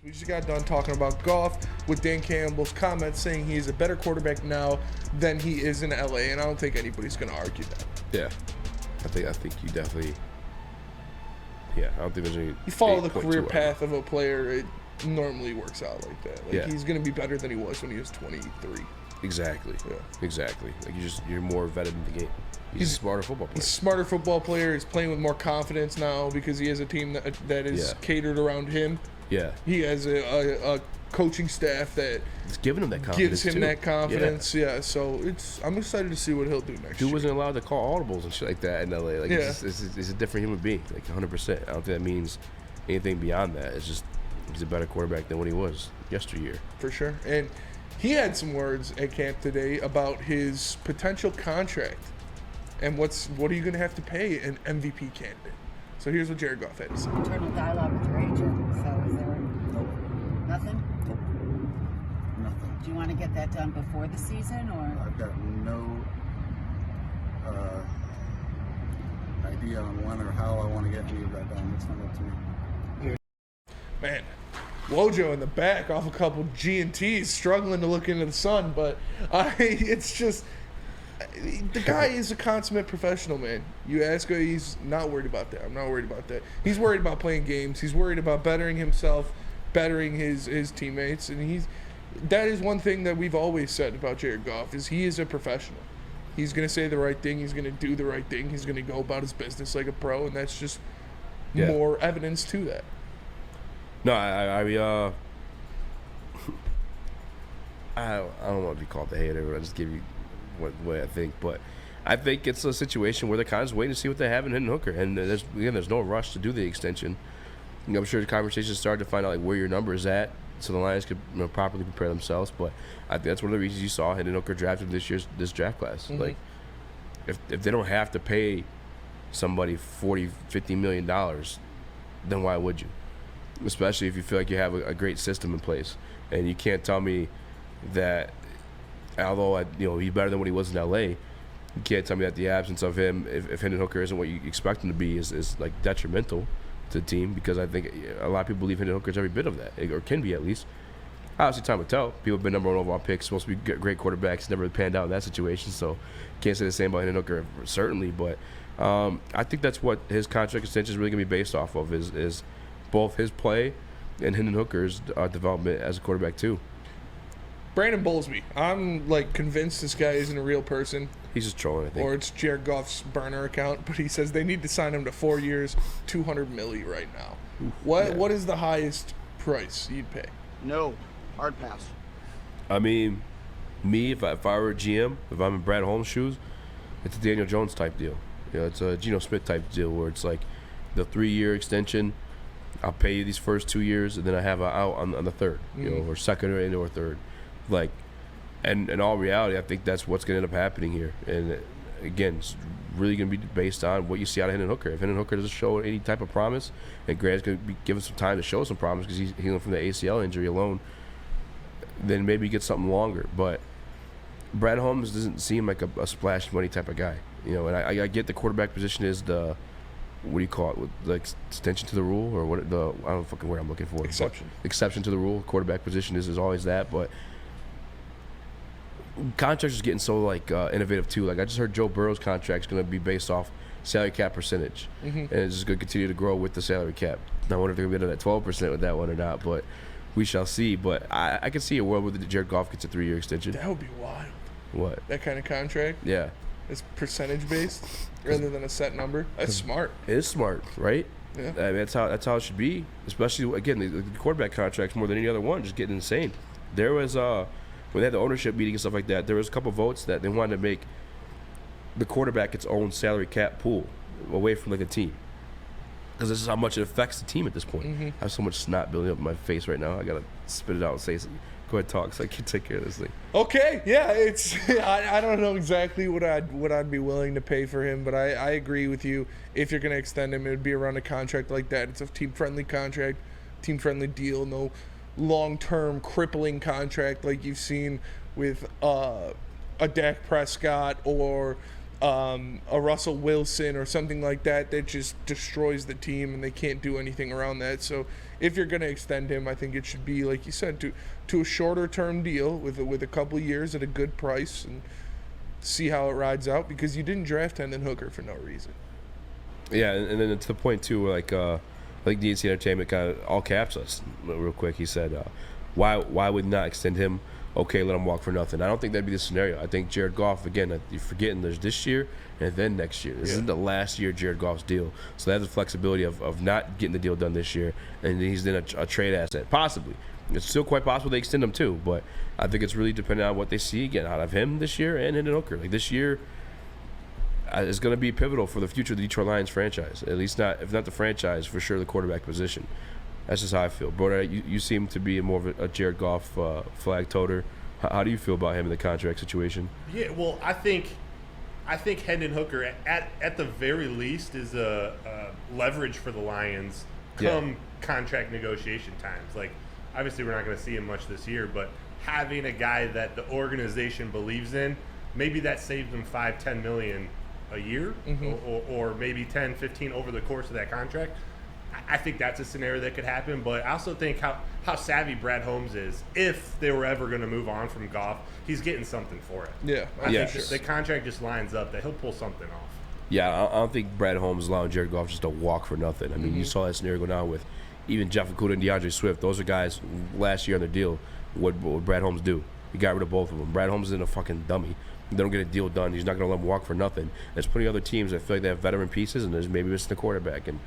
We just got done talking about Goff with Dan Campbell's comments saying he is a better quarterback now than he is in LA, and I don't think anybody's going to argue that. Yeah, I think you definitely. Yeah, I don't think there's any. You follow the career path of a player, it normally works out like that. Like he's going to be better than he was when he was 23. Exactly. Yeah. Exactly. Like you're more vetted in the game. He's a smarter football player. He's a smarter football player. He's playing with more confidence now because he has a team that is catered around him. Yeah. He has a coaching staff that it's giving him that confidence. Gives him that confidence. Yeah. So I'm excited to see what he'll do next year. Dude wasn't allowed to call audibles and shit like that in LA. Like it's a different human being. Like 100%. I don't think that means anything beyond that. It's just he's a better quarterback than what he was yesteryear. For sure. And he had some words at camp today about his potential contract and what are you going to have to pay an MVP candidate. So here's what Jared Goff had to say. Internal dialogue with your agent. So is there nothing? Nothing. Do you want to get that done before the season, or? I've got no idea on when or how I want to get any of that done. It's not up to me. Man, Wojo in the back off a couple G&Ts, struggling to look into the sun, but it's just the guy is a consummate professional, man. You ask her, he's not worried about that. I'm not worried about that. He's worried about playing games. He's worried about bettering himself, bettering his teammates, and that is one thing that we've always said about Jared Goff is he is a professional. He's going to say the right thing. He's going to do the right thing. He's going to go about his business like a pro, and that's just more evidence to that. No, I don't want to be called the hater. I just give you what way I think, but I think it's a situation where they're kind of just waiting to see what they have in Hendon Hooker, and there's no rush to do the extension. I'm sure the conversations started to find out like where your number is at, so the Lions could properly prepare themselves. But I think that's one of the reasons you saw Hendon Hooker drafted this draft class. Mm-hmm. Like if they don't have to pay somebody $40-50 million, then why would you? Especially if you feel like you have a great system in place, and you can't tell me that although he's better than what he was in LA, you can't tell me that the absence of him, if Hendon Hooker isn't what you expect him to be, is like detrimental to the team, because I think a lot of people believe Hendon Hooker is every bit of that, or can be at least. Obviously, time will tell. People have been number one overall picks, supposed to be great quarterbacks, never panned out in that situation, so can't say the same about Hendon Hooker certainly. But I think that's what his contract extension is really going to be based off of is both his play and Hendon Hooker's development as a quarterback too. Brandon Bowlesby, I'm convinced this guy isn't a real person. He's just trolling, I think. Or it's Jared Goff's burner account, but he says they need to sign him to 4 years, $200 million right now. What is the highest price you'd pay? No, hard pass. I mean, me, if I were a GM, if I'm in Brad Holmes' shoes, it's a Daniel Jones type deal. It's a Geno Smith type deal where it's like the 3-year extension. I'll pay you these first 2 years, and then I have an out on the third, or second or third. And in all reality, I think that's what's going to end up happening here. And again, it's really going to be based on what you see out of Hendon Hooker. If Hendon Hooker doesn't show any type of promise, and Grant's going to be given some time to show some promise because he's healing from the ACL injury alone, then maybe get something longer. But Brad Holmes doesn't seem like a splash money type of guy. And I get the quarterback position is the, what do you call it, with the extension to the rule, or what I don't know fucking word I'm looking for. Exception to the rule. Quarterback position is always that, but contracts is getting so innovative too. I just heard Joe Burrow's contract is going to be based off salary cap percentage, and it's just going to continue to grow with the salary cap. I wonder if they're going to be at that 12% with that one or not, but we shall see. But I can see a world where Jared Goff gets a 3-year extension. That would be wild. What? That kind of contract? Yeah. It's percentage based rather than a set number. That's smart. It is smart, right? Yeah. I mean, that's how it should be. Especially again, the quarterback contracts more than any other one, just getting insane. There was when they had the ownership meeting and stuff like that, there was a couple votes that they wanted to make the quarterback its own salary cap pool away from a team, because this is how much it affects the team at this point. I have so much snot building up in my face right now. I gotta spit it out and say something. Go ahead, talk, so I can take care of this thing. Okay, yeah, it's I don't know exactly what I'd be willing to pay for him, but I agree with you. If you're going to extend him, it would be around a contract like that. It's a team-friendly contract, team-friendly deal, no long-term crippling contract like you've seen with a Dak Prescott or a Russell Wilson or something like that just destroys the team and they can't do anything around that. So if you're going to extend him, I think it should be, like you said, to a shorter term deal with a couple of years at a good price and see how it rides out, because you didn't draft Hendon Hooker for no reason. Yeah, and then to the point too, like DNC Entertainment kind of all caps us real quick. He said, why would not extend him? Okay, let him walk for nothing. I don't think that'd be the scenario. I think Jared Goff, again, you're forgetting there's this year and then next year. This isn't the last year of Jared Goff's deal. So they have the flexibility of not getting the deal done this year, and he's then a trade asset, possibly. It's still quite possible they extend him too, but I think it's really dependent on what they see again out of him this year and Hendon Hooker. Like this year is going to be pivotal for the future of the Detroit Lions franchise. At least not, if not the franchise, for sure the quarterback position. That's just how I feel. Broder, you seem to be more of a Jared Goff flag toter. How do you feel about him in the contract situation? Yeah, well, I think Hendon Hooker at the very least is a leverage for the Lions come contract negotiation times. Like, obviously we're not going to see him much this year, but having a guy that the organization believes in, maybe that saves them $5-10 million a year, or maybe 10-15 over the course of that contract. I think that's a scenario that could happen, but I also think how savvy Brad Holmes is. If they were ever going to move on from Goff, he's getting something for it. Yeah, I think the contract just lines up that he'll pull something off. Yeah, I don't think Brad Holmes is allowing Jared Goff just to walk for nothing. I mean, you saw that scenario go down with even Jeff Okudah and DeAndre Swift. Those are guys last year on their deal. What Brad Holmes do? He got rid of both of them. Brad Holmes isn't a fucking dummy. They don't get a deal done. He's not going to let them walk for nothing. There's plenty of other teams that feel like they have veteran pieces and there's maybe missing the quarterback, and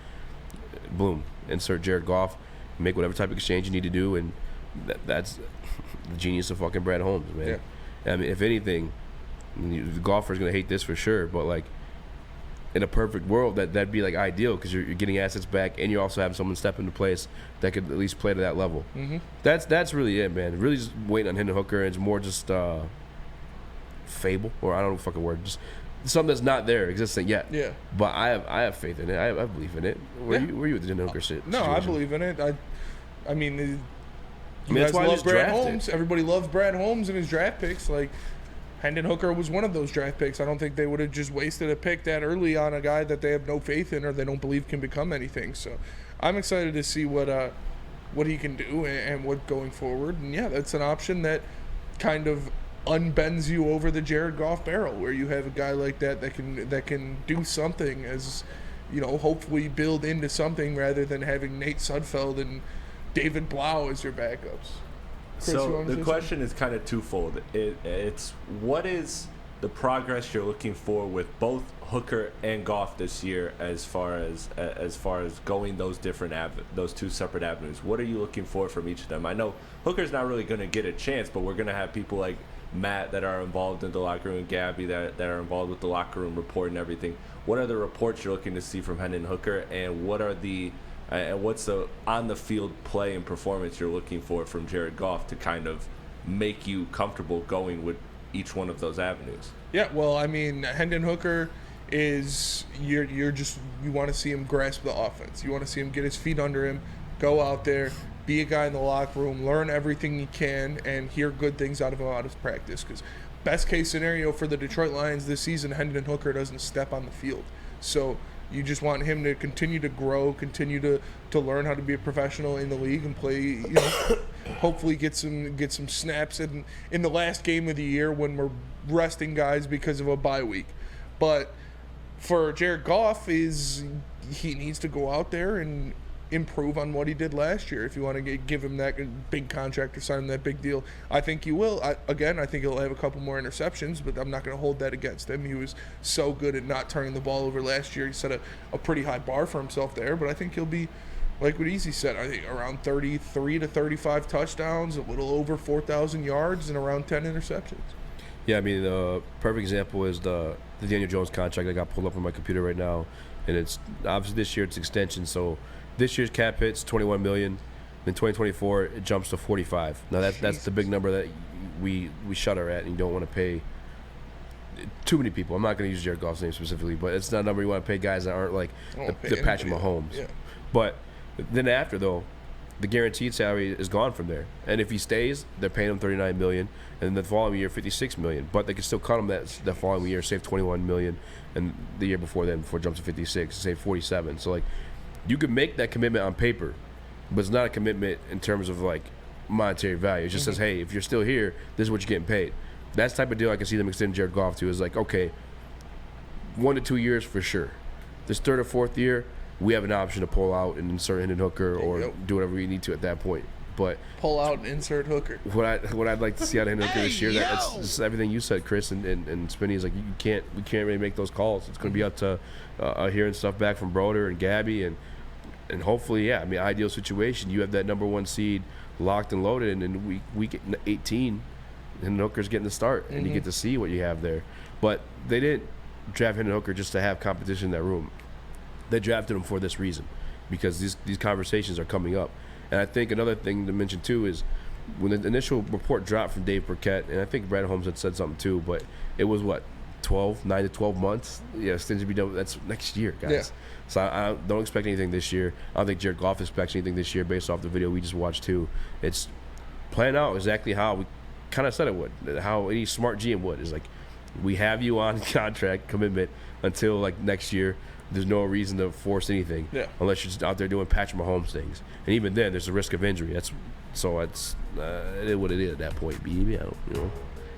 boom, insert Jared Goff, make whatever type of exchange you need to do, and that's the genius of fucking Brad Holmes, man. Yeah. I mean, if anything, the golfer's going to hate this for sure, but like in a perfect world, that'd be like ideal, because you're getting assets back and you're also having someone step into place that could at least play to that level. That's really it, man. Really just waiting on Hendon Hooker, and it's more just fable, or I don't know the fucking word, just something that's not there existing yet. Yeah. But I have faith in it. I believe in it. Where you with the Hendon Hooker shit? No, I believe in it. I mean, you that's guys why love Brad drafted. Holmes. Everybody loves Brad Holmes and his draft picks. Like, Hendon Hooker was one of those draft picks. I don't think they would have just wasted a pick that early on a guy that they have no faith in or they don't believe can become anything. So I'm excited to see what he can do and what going forward. And yeah, that's an option that kind of unbends you over the Jared Goff barrel, where you have a guy like that can do something, as you know, hopefully build into something, rather than having Nate Sudfeld and David Blau as your backups. Chris, so the question is kind of twofold. It's what is the progress you're looking for with both Hooker and Goff this year, as far as going those two separate avenues? What are you looking for from each of them? I know Hooker's not really going to get a chance, but we're going to have people like Matt that are involved in the locker room, and Gabby that are involved with the locker room report and everything. What are the reports you're looking to see from Hendon Hooker, and what's the on the field play and performance you're looking for from Jared Goff to kind of make you comfortable going with each one of those avenues? Yeah, well, I mean, Hendon Hooker is you want to see him grasp the offense. You want to see him get his feet under him, go out there, be a guy in the locker room, learn everything he can, and hear good things out of him out of practice. Because best case scenario for the Detroit Lions this season, Hendon Hooker doesn't step on the field. So you just want him to continue to grow, continue to learn how to be a professional in the league and play, you know, hopefully get some snaps in the last game of the year when we're resting guys because of a bye week. But for Jared Goff, he needs to go out there and improve on what he did last year. If you want to give him that big contract or sign him that big deal, I think he will. I think he'll have a couple more interceptions, but I'm not going to hold that against him. He was so good at not turning the ball over last year. He set a pretty high bar for himself there, but I think he'll be, like what Easy said, I think around 33 to 35 touchdowns, a little over 4,000 yards, and around 10 interceptions. Yeah, I mean, the perfect example is the Daniel Jones contract that got pulled up on my computer right now, and it's obviously this year it's extension, so this year's cap hit's $21 million. In 2024, it jumps to $45. Now that's the big number that we shudder at, and you don't want to pay too many people. I'm not going to use Jared Goff's name specifically, but it's not a number you want to pay guys that aren't like the Patrick Mahomes. Yeah. But then after, though, the guaranteed salary is gone from there. And if he stays, they're paying him $39 million, and the following year $56 million. But they can still cut him that following year, save $21 million, and the year before then, before it jumps to 56, save 47. So like, you could make that commitment on paper, but it's not a commitment in terms of like monetary value. It just says, hey, if you're still here, this is what you're getting paid. That's the type of deal I can see them extending Jared Goff to. Is like, okay, 1 to 2 years for sure. This third or fourth year, we have an option to pull out and insert Hendon Hooker or do whatever we need to at that point. But pull out and insert Hooker. What I'd like to see out of Hendon Hooker this year, that's everything you said, Chris and Spinney, is like we can't really make those calls. It's going to be up to hearing stuff back from Broder and Gabby and hopefully, yeah. I mean, ideal situation, you have that number 1 seed locked and loaded, and then week 18, Hendon Hooker's getting the start, and you get to see what you have there. But they didn't draft Hendon Hooker just to have competition in that room. They drafted him for this reason, because these conversations are coming up. And I think another thing to mention too is when the initial report dropped from Dave Burkett, and I think Brad Holmes had said something too, but it was 9 to 12 months. Yeah, things to be done. That's next year, guys. Yeah. So I don't expect anything this year. I don't think Jared Goff expects anything this year based off the video we just watched too. It's playing out exactly how we kind of said it would, how any smart GM would. Is like, we have you on contract commitment until like next year. There's no reason to force anything unless you're just out there doing Patrick Mahomes things. And even then, there's a risk of injury. It's what it is at that point. Maybe I don't,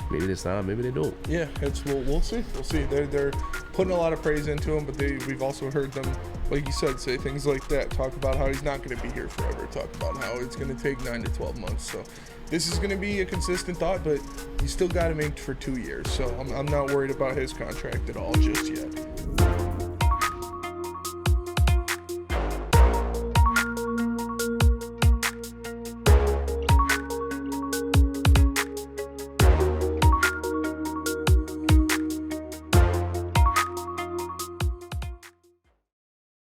maybe they sign, maybe they don't. Yeah, we'll see. We'll see. They're putting a lot of praise into him, but we've also heard them, like you said, say things like that. Talk about how he's not going to be here forever. Talk about how it's going to take 9 to 12 months. So this is going to be a consistent thought, but you still got him inked for 2 years. So I'm not worried about his contract at all just yet.